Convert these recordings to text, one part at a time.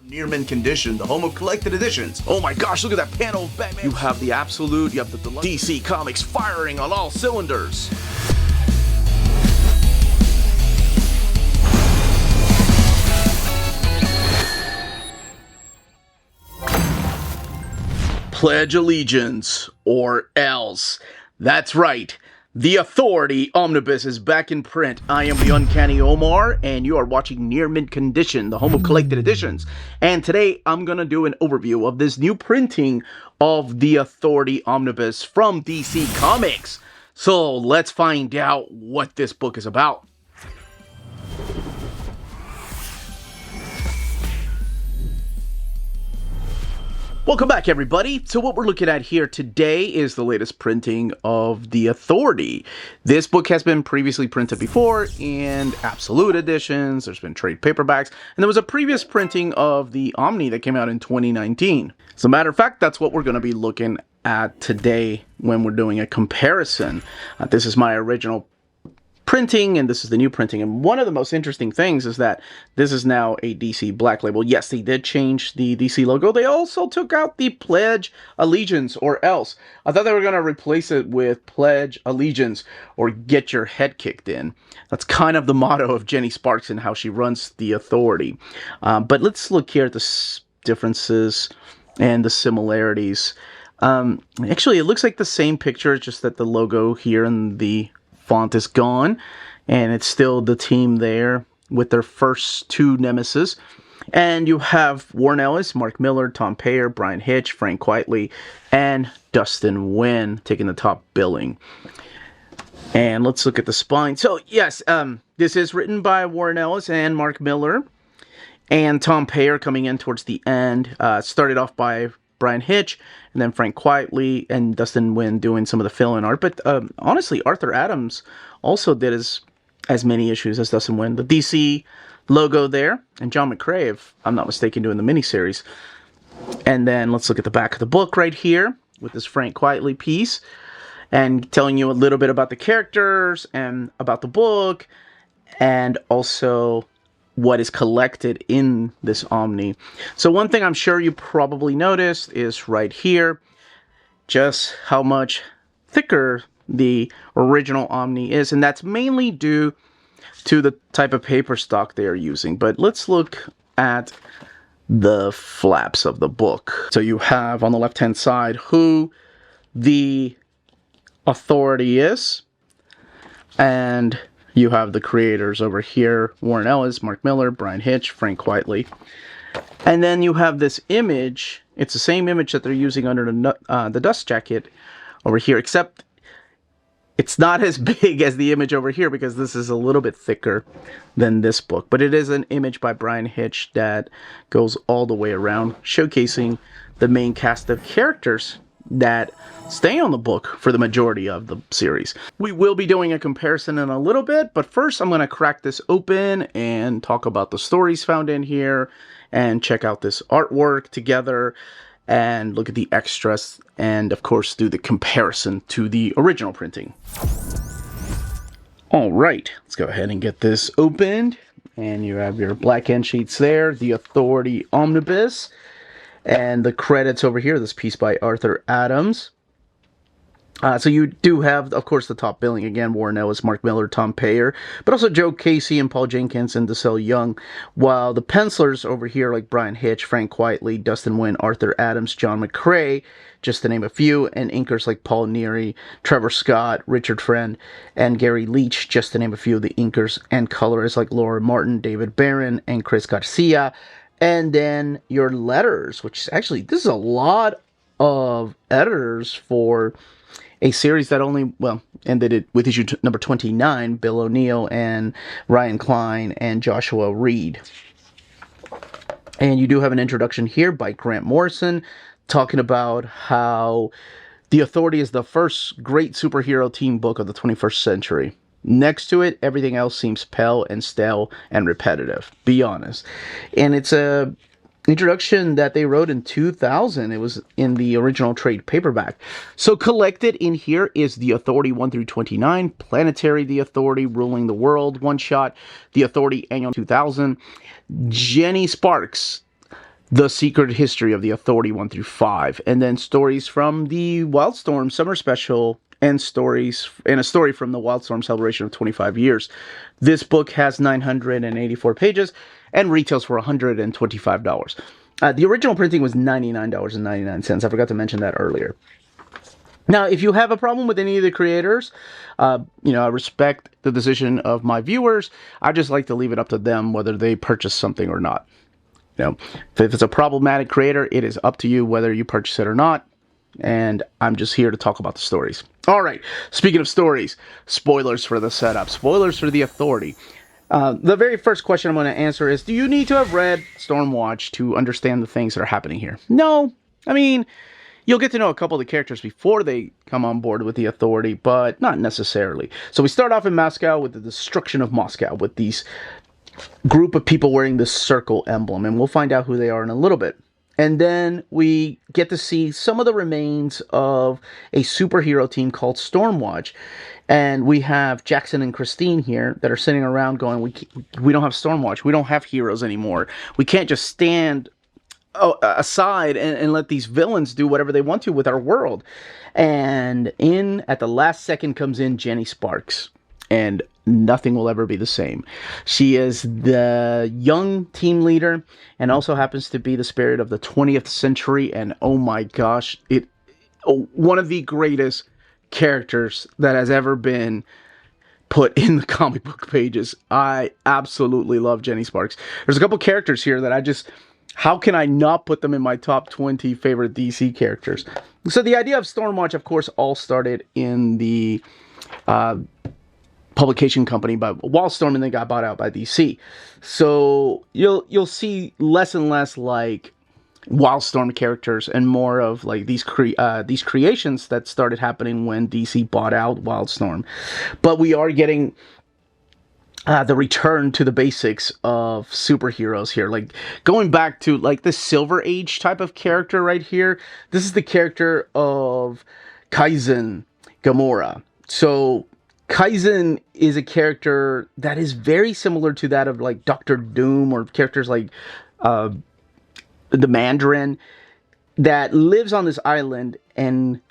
Near mint condition, the home of collected editions. Oh my gosh, look at that panel of Batman. You have the Absolute, you have the Deluxe. DC Comics firing on all cylinders. Pledge allegiance, or else. That's right. The Authority Omnibus is back in print. I am the Uncanny Omar, and you are watching Near Mint Condition, the home of collected editions. And today, I'm going to do an overview of this new printing of the Authority Omnibus from DC Comics. So, let's find out what this book is about. Welcome back, everybody. So what we're looking at here today is the latest printing of The Authority. This book has been previously printed before in Absolute editions. There's been trade paperbacks, and there was a previous printing of the Omni that came out in 2019. As a matter of fact, that's what we're going to be looking at today when we're doing a comparison. This is my original printing, and this is the new printing. And one of the most interesting things is that this is now a DC Black Label. Yes, they did change the DC logo. They also took out the Pledge Allegiance, or else. I thought they were going to replace it with Pledge Allegiance, or get your head kicked in. That's kind of the motto of Jenny Sparks and how she runs the Authority. But let's look here at the differences and the similarities. Actually, it looks like the same picture, just that the logo here and the font is gone, and it's still the team there with their first two nemesis. And you have Warren Ellis, Mark Millar, Tom Payer, Brian Hitch, Frank Quitely, and Dustin Nguyen taking the top billing. And let's look at the spine. So yes, this is written by Warren Ellis and Mark Millar, and Tom Payer coming in towards the end. Started off by Brian Hitch, and then Frank Quitely and Dustin Nguyen doing some of the fill-in art. But honestly, Arthur Adams also did as many issues as Dustin Nguyen. The DC logo there, and John McCrea, if I'm not mistaken, doing the miniseries. And then let's look at the back of the book right here with this Frank Quitely piece, and telling you a little bit about the characters and about the book, and also what is collected in this Omni. So one thing I'm sure you probably noticed is right here, just how much thicker the original Omni is, and that's mainly due to the type of paper stock they are using. But let's look at the flaps of the book. So you have on the left-hand side who the Authority is, and you have the creators over here: Warren Ellis, Mark Millar, Brian Hitch, Frank Quitely. And then you have this image. It's the same image that they're using under the dust jacket over here, except it's not as big as the image over here because this is a little bit thicker than this book. But it is an image by Brian Hitch that goes all the way around, showcasing the main cast of characters that stay on the book for the majority of the series. We will be doing a comparison in a little bit, but first I'm going to crack this open and talk about the stories found in here, and check out this artwork together, and look at the extras, and of course do the comparison to the original printing. Alright, let's go ahead and get this opened, and you have your black end sheets there, the Authority Omnibus. And the credits over here, this piece by Arthur Adams. So you do have, of course, the top billing again: Warren Ellis, Mark Millar, Tom Payer, but also Joe Casey and Paul Jenkins and DeSalle Young. While the pencilers over here, like Brian Hitch, Frank Quitely, Dustin Nguyen, Arthur Adams, John McCrea, just to name a few, and inkers like Paul Neary, Trevor Scott, Richard Friend, and Gary Leach, just to name a few of the inkers, and colorists like Laura Martin, David Barron, and Chris Garcia. And then your letters, which actually, this is a lot of editors for a series that only, well, ended it with issue number 29, Bill O'Neill and Ryan Klein and Joshua Reed. And you do have an introduction here by Grant Morrison, talking about how The Authority is the first great superhero team book of the 21st century. Next to it, everything else seems pale and stale and repetitive. Be honest. And it's a introduction that they wrote in 2000. It was in the original trade paperback. So collected in here is The Authority 1 through 29, Planetary The Authority, Ruling the World, one shot, The Authority Annual 2000, Jenny Sparks, The Secret History of the Authority 1 through 5, and then stories from the Wildstorm Summer Special and a story from the Wildstorm celebration of 25 years. This book has 984 pages and retails for $125. The original printing was $99.99. I forgot to mention that earlier. Now, if you have a problem with any of the creators, I respect the decision of my viewers. I just like to leave it up to them whether they purchase something or not. If it's a problematic creator, it is up to you whether you purchase it or not. And I'm just here to talk about the stories. All right, speaking of stories, spoilers for the setup, spoilers for the Authority. The very first question I'm going to answer is, do you need to have read Stormwatch to understand the things that are happening here? No. I mean, you'll get to know a couple of the characters before they come on board with the Authority, but not necessarily. So we start off in Moscow with the destruction of Moscow, with these group of people wearing this circle emblem, and we'll find out who they are in a little bit. And then we get to see some of the remains of a superhero team called Stormwatch. And we have Jackson and Christine here that are sitting around going, we don't have Stormwatch. We don't have heroes anymore. We can't just stand aside and let these villains do whatever they want to with our world. And at the last second comes in Jenny Sparks. And nothing will ever be the same. She is the young team leader and also happens to be the spirit of the 20th century. And oh my gosh, one of the greatest characters that has ever been put in the comic book pages. I absolutely love Jenny Sparks. There's a couple characters here that how can I not put them in my top 20 favorite DC characters? So the idea of Stormwatch, of course, all started in the publication company by Wildstorm, and they got bought out by DC. So you'll see less and less like Wildstorm characters and more of like these creations that started happening when DC bought out Wildstorm. But we are getting the return to the basics of superheroes here, like going back to like the Silver Age type of character right here. This is the character of Kaizen Gamora. So Kaizen is a character that is very similar to that of like Doctor Doom or characters like the Mandarin, that lives on this island and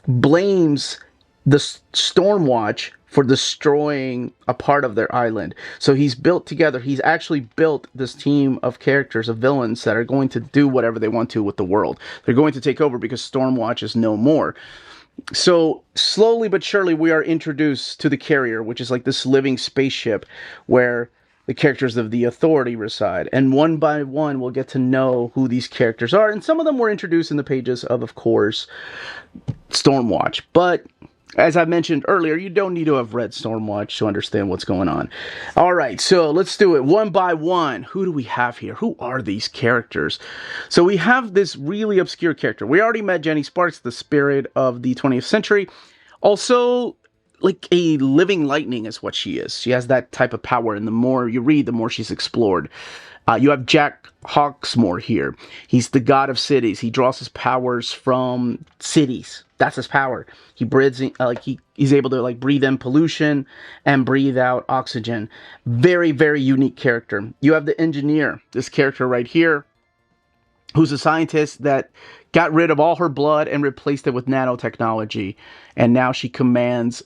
blames the Stormwatch for destroying a part of their island. So he's actually built this team of characters, of villains that are going to do whatever they want to with the world. They're going to take over because Stormwatch is no more. So slowly but surely we are introduced to the Carrier, which is like this living spaceship where the characters of the Authority reside. And one by one we'll get to know who these characters are. And some of them were introduced in the pages of course, Stormwatch. But as I mentioned earlier, you don't need to have read Stormwatch to understand what's going on. All right, so let's do it one by one. Who do we have here? Who are these characters? So we have this really obscure character. We already met Jenny Sparks, the spirit of the 20th century. Also, like a living lightning is what she is. She has that type of power, and the more you read, the more she's explored. You have Jack Hawksmoor here. He's the god of cities. He draws his powers from cities. That's his power. He breathes in, he's able to like breathe in pollution and breathe out oxygen. Very, very unique character. You have the engineer, this character right here, who's a scientist that got rid of all her blood and replaced it with nanotechnology. And now she commands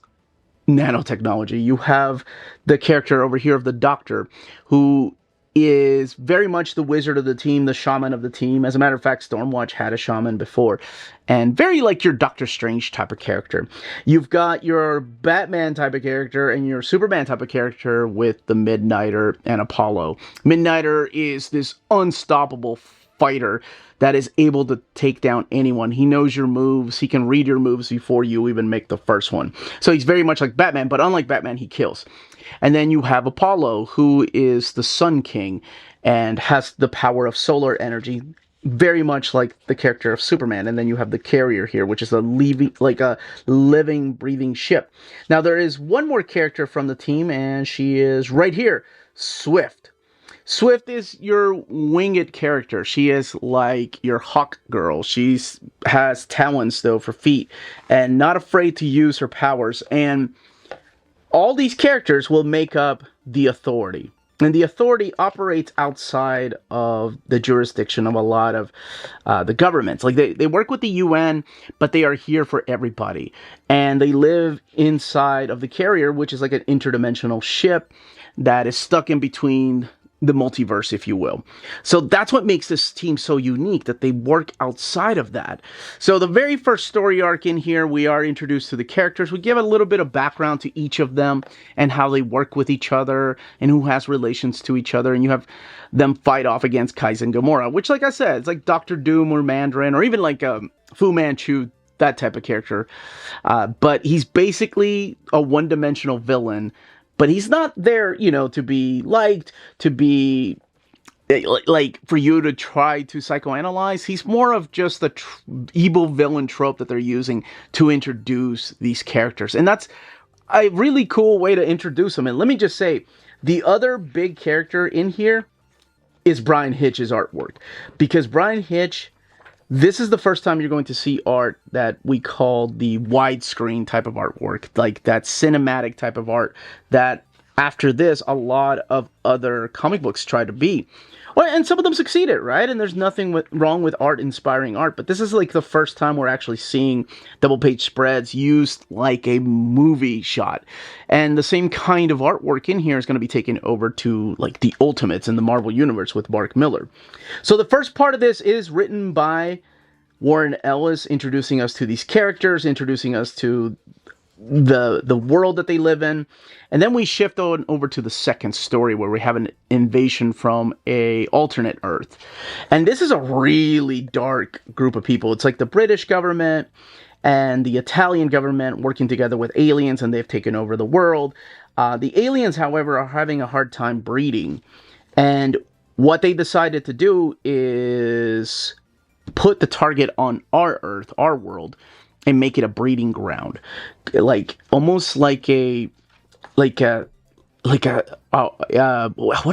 nanotechnology. You have the character over here of the doctor, who is very much the wizard of the team, the shaman of the team. As a matter of fact, Stormwatch had a shaman before. And very like your Doctor Strange type of character. You've got your Batman type of character and your Superman type of character with the Midnighter and Apollo. Midnighter is this unstoppable fighter that is able to take down anyone. He knows your moves. He can read your moves before you even make the first one. So he's very much like Batman, but unlike Batman, he kills. And then you have Apollo, who is the Sun King and has the power of solar energy, very much like the character of Superman. And then you have the Carrier here, which is a living, breathing ship. Now, there is one more character from the team, and she is right here, Swift. Swift is your winged character. She is like your Hawk Girl. She has talons, though, for feet, and not afraid to use her powers. And all these characters will make up the Authority. And the Authority operates outside of the jurisdiction of a lot of the governments. Like they work with the UN, but they are here for everybody. And they live inside of the carrier, which is like an interdimensional ship that is stuck in between the multiverse, if you will. So that's what makes this team so unique, that they work outside of that. So the very first story arc in here, we are introduced to the characters. We give a little bit of background to each of them and how they work with each other and who has relations to each other. And you have them fight off against Kaizen Gamora, which, like I said, it's like Doctor Doom or Mandarin or even like Fu Manchu, that type of character. But he's basically a one-dimensional villain. But he's not there, you know, to be liked, to be, like, for you to try to psychoanalyze. He's more of just the evil villain trope that they're using to introduce these characters. And that's a really cool way to introduce them. And let me just say, the other big character in here is Brian Hitch's artwork. Because Brian Hitch, this is the first time you're going to see art that we call the widescreen type of artwork, like that cinematic type of art that after this, a lot of other comic books try to be. Well, and some of them succeeded, right? And there's nothing wrong with art inspiring art, but this is like the first time we're actually seeing double page spreads used like a movie shot. And the same kind of artwork in here is going to be taken over to like the Ultimates in the Marvel Universe with Mark Millar. So the first part of this is written by Warren Ellis, introducing us to these characters, introducing us to the world that they live in. And then we shift on over to the second story where we have an invasion from a alternate Earth. And this is a really dark group of people. It's like the British government and the Italian government working together with aliens, and they've taken over the world. The aliens, however, are having a hard time breeding. And what they decided to do is put the target on our Earth, our world, and make it a breeding ground, like almost like a what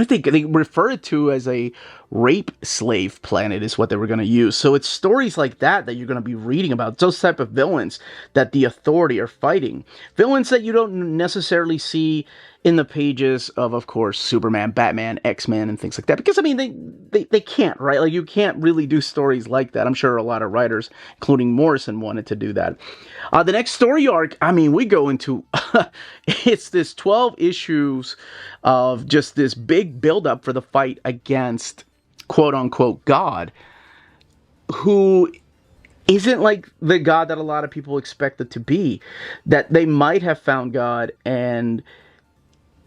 did they refer it to as a rape slave planet is what they were going to use. So it's stories like that you're going to be reading about, those type of villains that the Authority are fighting, villains that you don't necessarily see in the pages of course, Superman, Batman, X-Men, and things like that. Because, I mean, they can't, right? Like, you can't really do stories like that. I'm sure a lot of writers, including Morrison, wanted to do that. The next story arc, I mean, we go into... it's this 12 issues of just this big buildup for the fight against, quote-unquote, God, who isn't like the God that a lot of people expect it to be. That they might have found God and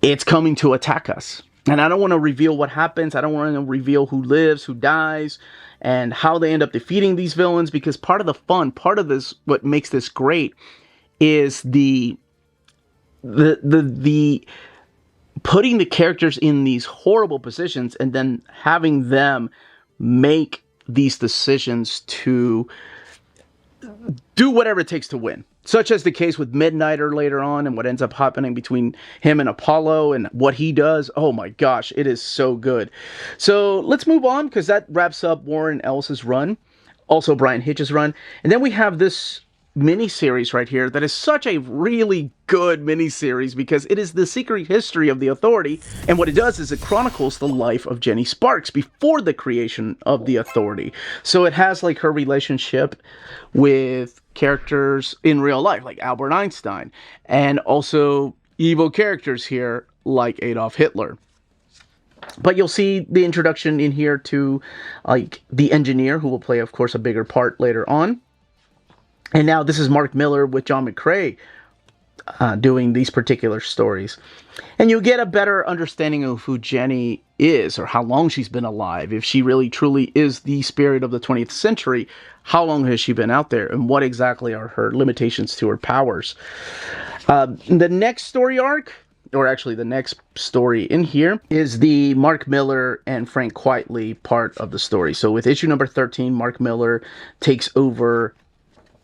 it's coming to attack us. And I don't want to reveal what happens. I don't want to reveal who lives, who dies, and how they end up defeating these villains, because part of the fun, part of this, what makes this great, is the putting the characters in these horrible positions and then having them make these decisions to do whatever it takes to win. Such as the case with Midnighter later on and what ends up happening between him and Apollo and what he does. Oh my gosh, it is so good. So let's move on, because that wraps up Warren Ellis's run. Also Brian Hitch's run. And then we have this mini-series right here that is such a really good mini-series, because it is the secret history of the Authority, and what it does is it chronicles the life of Jenny Sparks before the creation of the Authority. So it has like her relationship with characters in real life like Albert Einstein, and also evil characters here like Adolf Hitler. But you'll see the introduction in here to like the engineer, who will play, of course, a bigger part later on. And now this is Mark Millar with John McCrea doing these particular stories. And you get a better understanding of who Jenny is, or how long she's been alive. If she really truly is the spirit of the 20th century, how long has she been out there? And what exactly are her limitations to her powers? The next story arc, or actually the next story in here, is the Mark Millar and Frank Quitely part of the story. So with issue number 13, Mark Millar takes over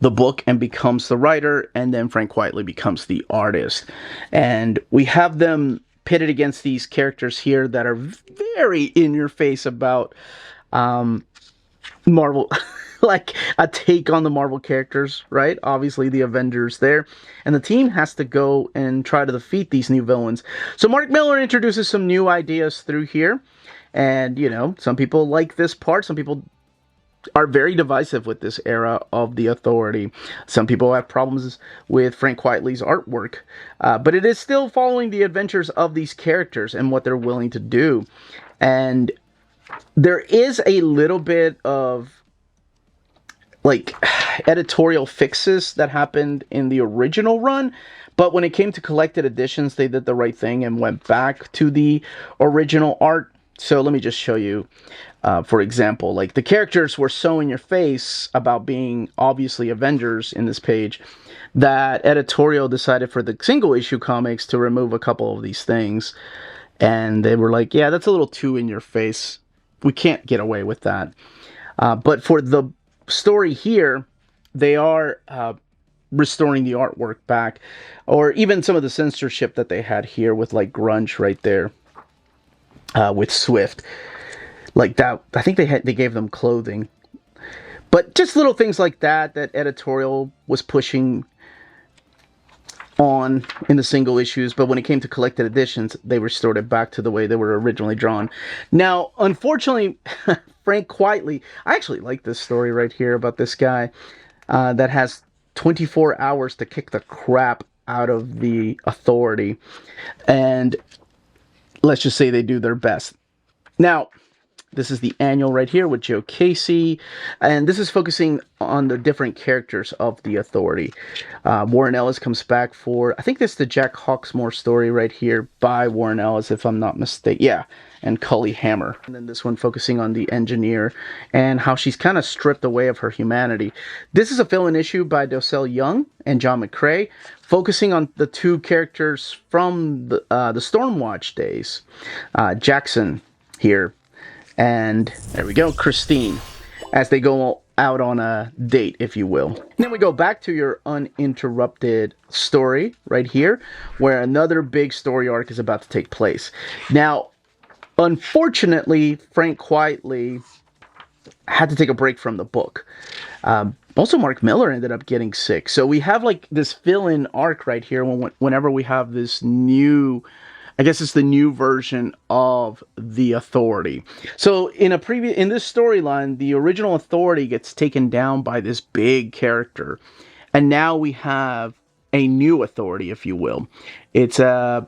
the book and becomes the writer, and then Frank Quitely becomes the artist. And we have them pitted against these characters here that are very in your face about Marvel like a take on the Marvel characters, right? Obviously the Avengers there. And the team has to go and try to defeat these new villains. So Mark Miller introduces some new ideas through here. And, you know, some people like this part, some people are very divisive with this era of the Authority. Some people have problems with Frank Quitely's artwork, but it is still following the adventures of these characters and what they're willing to do. And there is a little bit of like editorial fixes that happened in the original run, but when it came to collected editions, they did the right thing and went back to the original art. So let me just show you, for example, like the characters were so in your face about being obviously Avengers in this page that editorial decided for the single issue comics to remove a couple of these things. And they were like, yeah, that's a little too in your face. We can't get away with that. But for the story here, they are restoring the artwork back, or even some of the censorship that they had here with like grunge right there. With Swift, like that, I think they gave them clothing, but just little things like that editorial was pushing on in the single issues. But when it came to collected editions, they restored it back to the way they were originally drawn. Now, unfortunately, Frank Quitely, I actually like this story right here about this guy that has 24 hours to kick the crap out of the Authority, and let's just say they do their best. Now, this is the annual right here with Joe Casey, and this is focusing on the different characters of the Authority. Warren Ellis comes back for, I think this is the Jack Hawksmoor story right here by Warren Ellis, if I'm not mistaken. Yeah, and Cully Hammer. And then this one focusing on the Engineer and how she's kind of stripped away of her humanity. This is a fill-in issue by Docell Young and John McCrae, focusing on the two characters from the Stormwatch days. Jackson here, and there we go, Christine, as they go out on a date, if you will. And then we go back to your uninterrupted story right here, where another big story arc is about to take place. Now, unfortunately, Frank Quitely had to take a break from the book. Also, Mark Miller ended up getting sick. So we have like this fill-in arc right here whenever we have this new, I guess it's the new version of the Authority. So in this storyline, the original Authority gets taken down by this big character. And now we have a new Authority, if you will. It's a,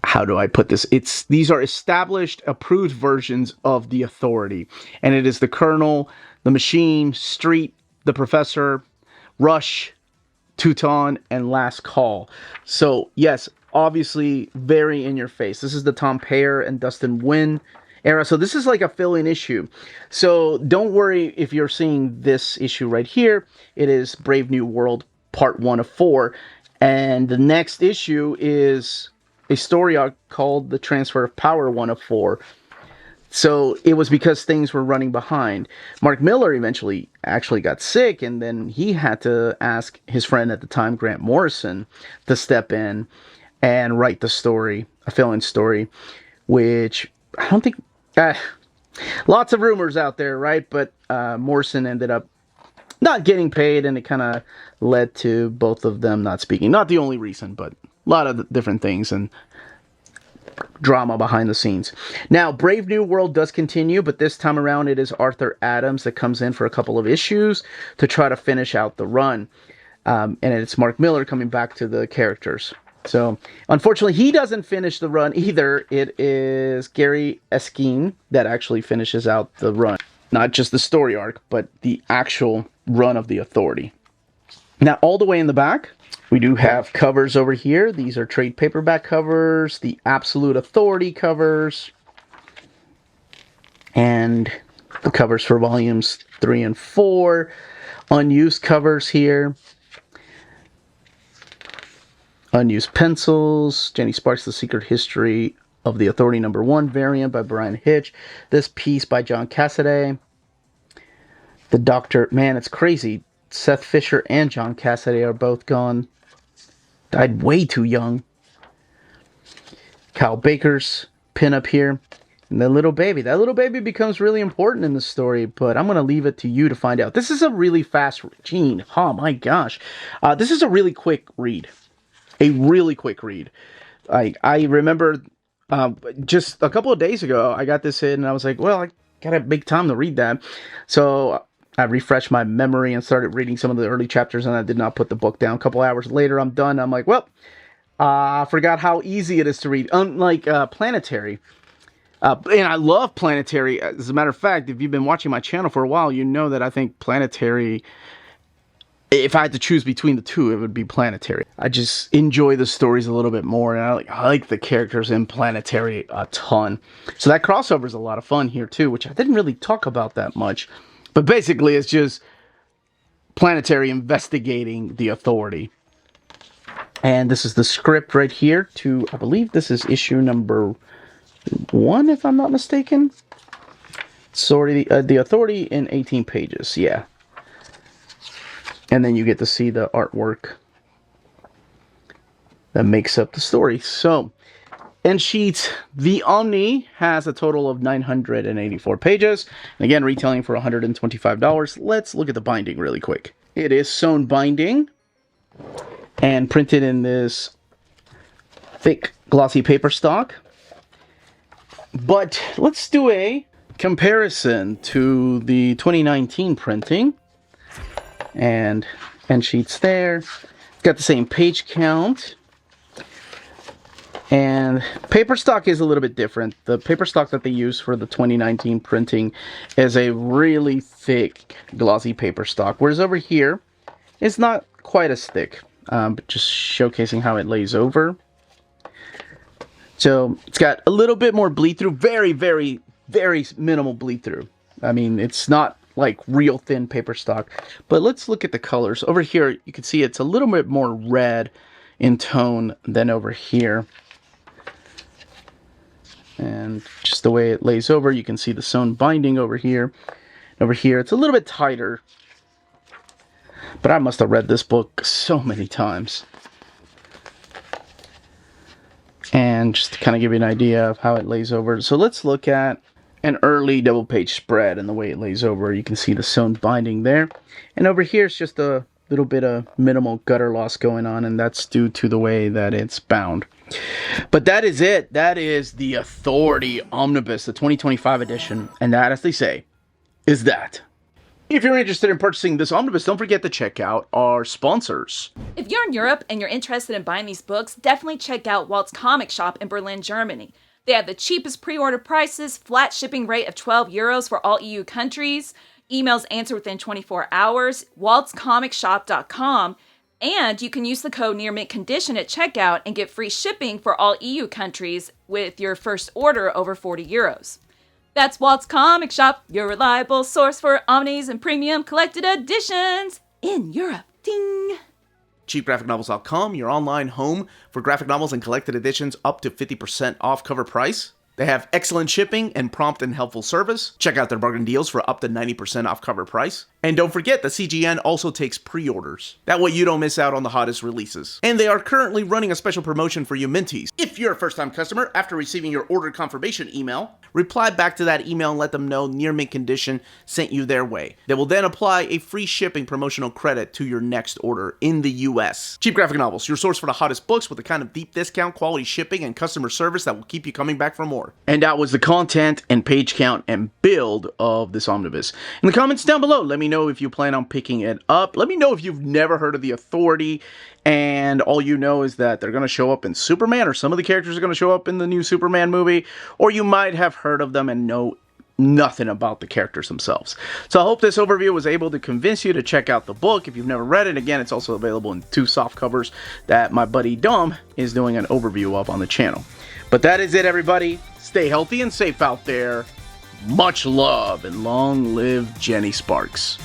how do I put this? These are established, approved versions of the Authority. And it is the Colonel, the Machine, Street, the Professor, Rush, Teuton, and Last Call. So, yes, obviously very in your face. This is the Tom Payer and Dustin Nguyen era. So this is like a fill-in issue. So don't worry if you're seeing this issue right here. It is Brave New World Part 1 of 4. And the next issue is a story called The Transfer of Power 1 of 4. So it was because things were running behind. Mark Miller eventually actually got sick, and then he had to ask his friend at the time, Grant Morrison, to step in and write the story, a fill-in story, which I don't think, lots of rumors out there, right? But Morrison ended up not getting paid, and it kind of led to both of them not speaking. Not the only reason, but a lot of different things and drama behind the scenes. Now, Brave New World does continue, but this time around it is Arthur Adams that comes in for a couple of issues to try to finish out the run. And it's Mark Miller coming back to the characters. So, unfortunately, he doesn't finish the run either. It is Gary Eskeen that actually finishes out the run. Not just the story arc, but the actual run of the Authority. Now, all the way in the back, we do have covers over here. These are trade paperback covers, the Absolute Authority covers, and the covers for volumes 3 and 4. Unused covers here. Unused pencils. Jenny Sparks' The Secret History of the Authority #1 variant by Brian Hitch. This piece by John Cassaday. The Doctor, man, it's crazy. Seth Fisher and John Cassaday are both gone. Died way too young. Kyle Baker's pinup here. And And that little baby becomes really important in the story, but I'm going to leave it to you to find out. This is a really fast read. Gene, oh my gosh. This is a really quick read. A really quick read. I remember just a couple of days ago, I got this in and I was like, well, I gotta make time to read that. So I refreshed my memory and started reading some of the early chapters, and I did not put the book down. A couple hours later, I'm done. I'm like, well, I forgot how easy it is to read. Unlike Planetary. And I love Planetary. As a matter of fact, if you've been watching my channel for a while, you know that I think Planetary, if I had to choose between the two, it would be Planetary. I just enjoy the stories a little bit more, and I like the characters in Planetary a ton. So that crossover is a lot of fun here too, which I didn't really talk about that much. But basically, it's just Planetary investigating the Authority. And this is the script right here to, I believe this is issue number 1, if I'm not mistaken. Sorry, the Authority in 18 pages, yeah. And then you get to see the artwork that makes up the story. So, end sheets. The Omni has a total of 984 pages. And again, retailing for $125. Let's look at the binding really quick. It is sewn binding and printed in this thick, glossy paper stock. But let's do a comparison to the 2019 printing. And end sheets there. Got the same page count. And paper stock is a little bit different. The paper stock that they use for the 2019 printing is a really thick, glossy paper stock. Whereas over here, it's not quite as thick. But just showcasing how it lays over. So it's got a little bit more bleed through. Very, very, very minimal bleed through. I mean, it's not like real thin paper stock. But let's look at the colors. Over here, you can see it's a little bit more red in tone than over here. And just the way it lays over, you can see the sewn binding over here. Over here, it's a little bit tighter. But I must have read this book so many times. And just to kind of give you an idea of how it lays over. So let's look at an early double page spread and the way it lays over. You can see the sewn binding there. And over here it's just a little bit of minimal gutter loss going on, and that's due to the way that it's bound. But that is it. That is the Authority Omnibus, the 2025 edition. And that, as they say, is that. If you're interested in purchasing this omnibus, don't forget to check out our sponsors. If you're in Europe and you're interested in buying these books, definitely check out Walt's Comic Shop in Berlin, Germany. They have the cheapest pre-order prices, flat shipping rate of €12 for all EU countries, emails answered within 24 hours, waltscomicshop.com, and you can use the code nearmintcondition at checkout and get free shipping for all EU countries with your first order over €40. That's Walt's Comic Shop, your reliable source for omnis and premium collected editions in Europe. Ding! CheapGraphicNovels.com, your online home for graphic novels and collected editions up to 50% off cover price. They have excellent shipping and prompt and helpful service. Check out their bargain deals for up to 90% off cover price. And don't forget that CGN also takes pre-orders. That way you don't miss out on the hottest releases. And they are currently running a special promotion for you Minties. If you're a first-time customer, after receiving your order confirmation email, reply back to that email and let them know Near Mint Condition sent you their way. They will then apply a free shipping promotional credit to your next order in the US. Cheap Graphic Novels, your source for the hottest books with the kind of deep discount, quality shipping, and customer service that will keep you coming back for more. And that was the content and page count and build of this omnibus. In the comments down below, let me know if you plan on picking it up. Let me know if you've never heard of the Authority and all you know is that they're going to show up in Superman, or some of the characters are going to show up in the new Superman movie, or you might have heard of them and know nothing about the characters themselves. So I hope this overview was able to convince you to check out the book if you've never read it. Again, it's also available in 2 soft covers that my buddy Dom is doing an overview of on the channel. But that is it, everybody. Stay healthy and safe out there. Much love and long live Jenny Sparks.